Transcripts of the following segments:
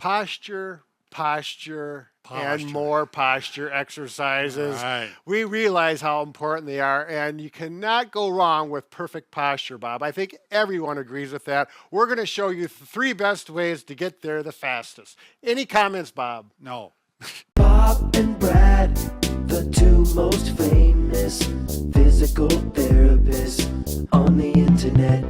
posture, and more posture exercises. Right. We realize how important they are, and you cannot go wrong with perfect posture, Bob. I think everyone agrees with that. We're going to show you the 3 best ways to get there the fastest. Any comments, Bob? No. Bob and Brad, the 2 most famous physical therapists on the internet.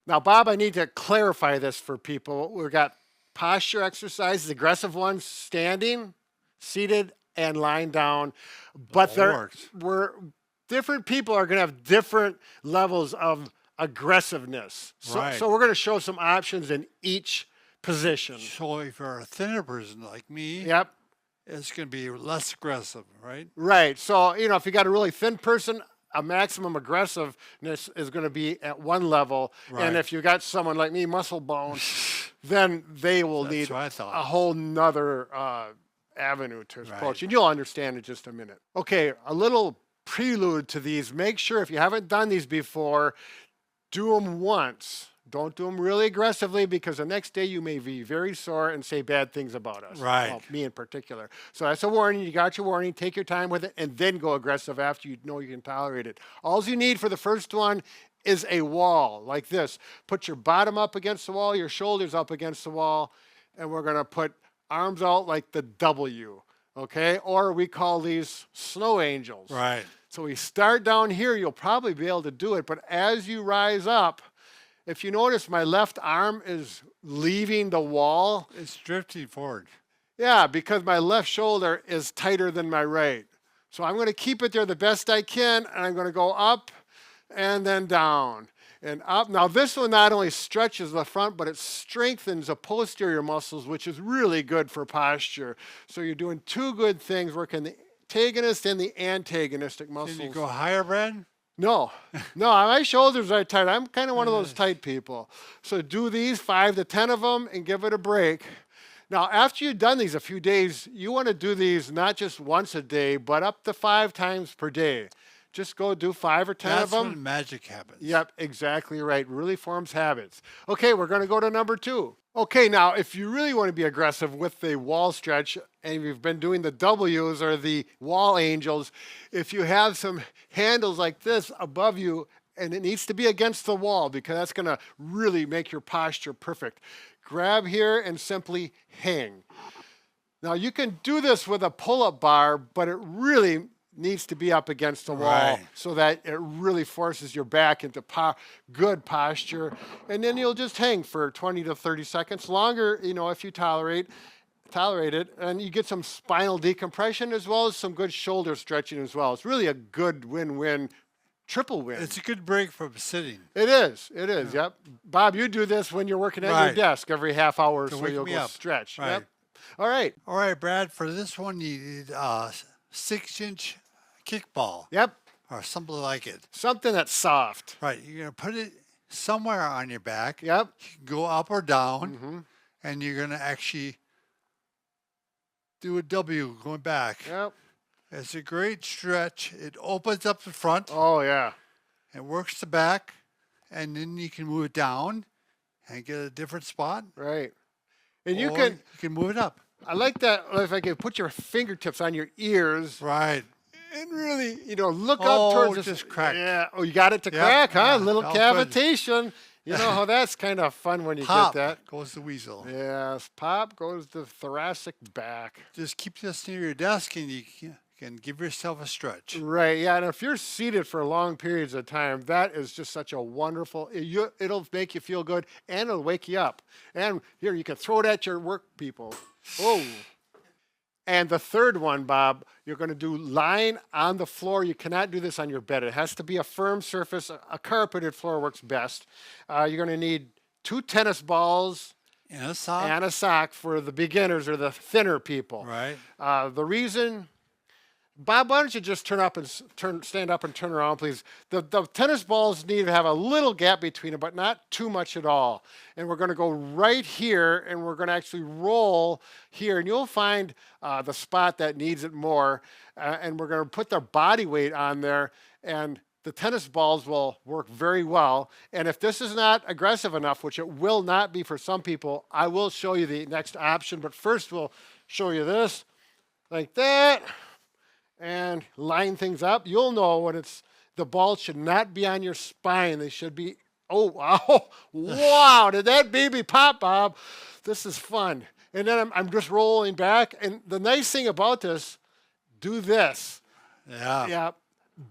Now, Bob, I need to clarify this for people. We've got posture exercises, aggressive ones, standing, seated, and lying down. But different people are going to have different levels of aggressiveness. Right. So we're going to show some options in each position. So if you're a thinner person like me, Yep. it's going to be less aggressive, right? Right. So, if you got a really thin person, a maximum aggressiveness is going to be at one level. Right. And if you got someone like me, muscle bone, then they will need what I thought. a whole nother avenue to approach. And you'll understand in just a minute. Okay, a little prelude to these. Make sure if you haven't done these before, do them once. Don't do them really aggressively because the next day you may be very sore and say bad things about us. Right. Well, me in particular. So that's a warning. You got your warning. Take your time with it and then go aggressive after you know you can tolerate it. All you need for the first one is a wall like this. Put your bottom up against the wall, your shoulders up against the wall, and we're going to put arms out like the W, okay? Or we call these snow angels. Right. So we start down here. You'll probably be able to do it, but as you rise up, if you notice, my left arm is leaving the wall. It's drifting forward. Yeah, because my left shoulder is tighter than my right. So I'm going to keep it there the best I can, and I'm going to go up and then down and up. Now, this one not only stretches the front, but it strengthens the posterior muscles, which is really good for posture. So you're doing 2 good things, working the antagonist and the antagonistic muscles. Can you go higher, Brad? No, my shoulders are tight. I'm kind of one of those tight people. So do these 5 to 10 of them and give it a break. Now, after you've done these a few days, you want to do these not just once a day, but up to 5 times per day. Just go do 5 or 10 of them. That's when magic happens. Yep, exactly right. Really forms habits. Okay, we're going to go to number 2. Okay, now, if you really want to be aggressive with the wall stretch, and you've been doing the W's or the wall angels, if you have some handles like this above you, and it needs to be against the wall because that's going to really make your posture perfect. Grab here and simply hang. Now, you can do this with a pull-up bar, but it really needs to be up against the wall so that it really forces your back into good posture. And then you'll just hang for 20 to 30 seconds longer, if you tolerate it. And you get some spinal decompression as well as some good shoulder stretching as well. It's really a good win-win, triple win. It's a good break from sitting. It is, yep. Bob, you do this when you're working at your desk every half hour so you'll go stretch. Right. Yep. All right. All right, Brad, for this one you need a 6-inch kickball. Yep. Or something like it. Something that's soft. Right. You're going to put it somewhere on your back. Yep. You can go up or down. And you're going to actually do a W going back. Yep. It's a great stretch. It opens up the front. Oh, yeah. It works the back. And then you can move it down and get a different spot. Right. And you can move it up. I like that if I could put your fingertips on your ears. Right. And really, look up towards this. Just crack. Yeah. Oh, you got it to crack, huh? Yeah. Little cavitation. Good. You know how that's kind of fun when you Pop get that. Goes the weasel. Yes. Pop goes the thoracic back. Just keep this near your desk and you can give yourself a stretch. Right. Yeah. And if you're seated for long periods of time, that is just such a wonderful, it'll make you feel good and it'll wake you up. And here, you can throw it at your work people. Oh. And the third one, Bob, you're going to do lying on the floor. You cannot do this on your bed. It has to be a firm surface. A carpeted floor works best. You're going to need 2 tennis balls and a sock. And a sock for the beginners or the thinner people. Right. The reason, Bob, why don't you just stand up and turn around, please? The tennis balls need to have a little gap between them, but not too much at all. And we're going to go right here, and we're going to actually roll here, and you'll find the spot that needs it more. And we're going to put the body weight on there, and the tennis balls will work very well. And if this is not aggressive enough, which it will not be for some people, I will show you the next option. But first, we'll show you this, like that, and line things up. You'll know when the balls should not be on your spine. They should be, oh, wow, wow, did that baby pop, Bob? This is fun. And then I'm just rolling back. And the nice thing about this, do this. Yeah. Yeah.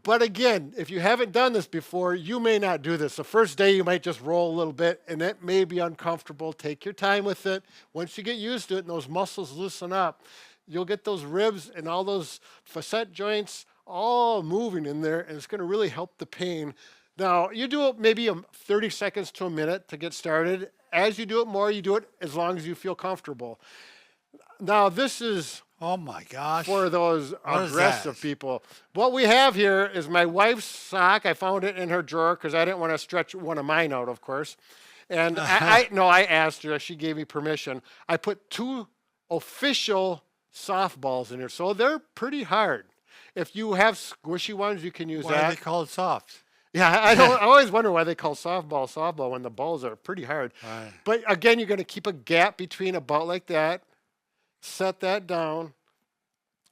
But again, if you haven't done this before, you may not do this. The first day you might just roll a little bit and it may be uncomfortable. Take your time with it. Once you get used to it and those muscles loosen up, you'll get those ribs and all those facet joints all moving in there, and it's going to really help the pain. Now, you do it maybe 30 seconds to a minute to get started. As you do it more, you do it as long as you feel comfortable. Now, this is Oh my gosh. for those What is aggressive that? people. What we have here is my wife's sock. I found it in her drawer because I didn't want to stretch one of mine out, of course. And I asked her. She gave me permission. I put 2 official softballs in here, so they're pretty hard. If you have squishy ones, you can use Why that. are they called soft? Yeah, I always wonder why they call softball when the balls are pretty hard. Right. But again, you're going to keep a gap between about like that. Set that down.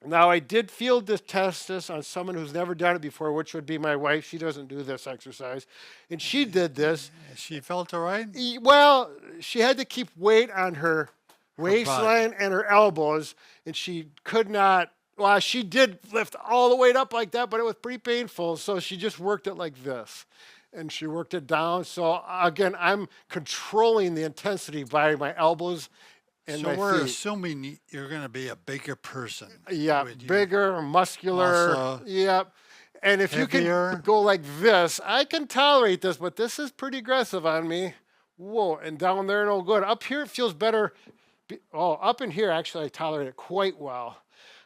Now, I did field test this on someone who's never done it before, which would be my wife. She doesn't do this exercise. And she did this. She felt all right? Well, she had to keep weight on her waistline and her elbows, and she could not. Well, she did lift all the weight up like that, but it was pretty painful. So she just worked it like this, and she worked it down. So again, I'm controlling the intensity by my elbows and So my we're feet. assuming you're going to be a bigger person. Yeah, with you. bigger, muscular. Muscle. Yep. And if you Heavier. can go like this, I can tolerate this, but this is pretty aggressive on me. Whoa, and down there, no good. Up here, it feels better. Oh, up in here, actually, I tolerate it quite well.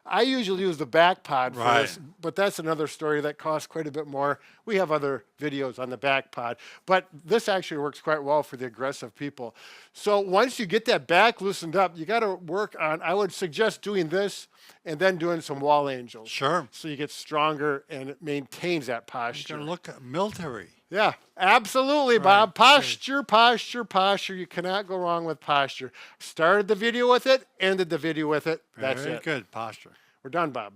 I usually use the back pod for this, but that's another story that costs quite a bit more. We have other videos on the back pod, but this actually works quite well for the aggressive people. So once you get that back loosened up, you got to work on, I would suggest doing this and then doing some wall angels. Sure. So you get stronger and it maintains that You're posture. going to look military. Yeah, absolutely, Bob. Posture, posture, posture. You cannot go wrong with posture. Started the video with it, ended the video with it. That's Very it. good posture. We're done, Bob.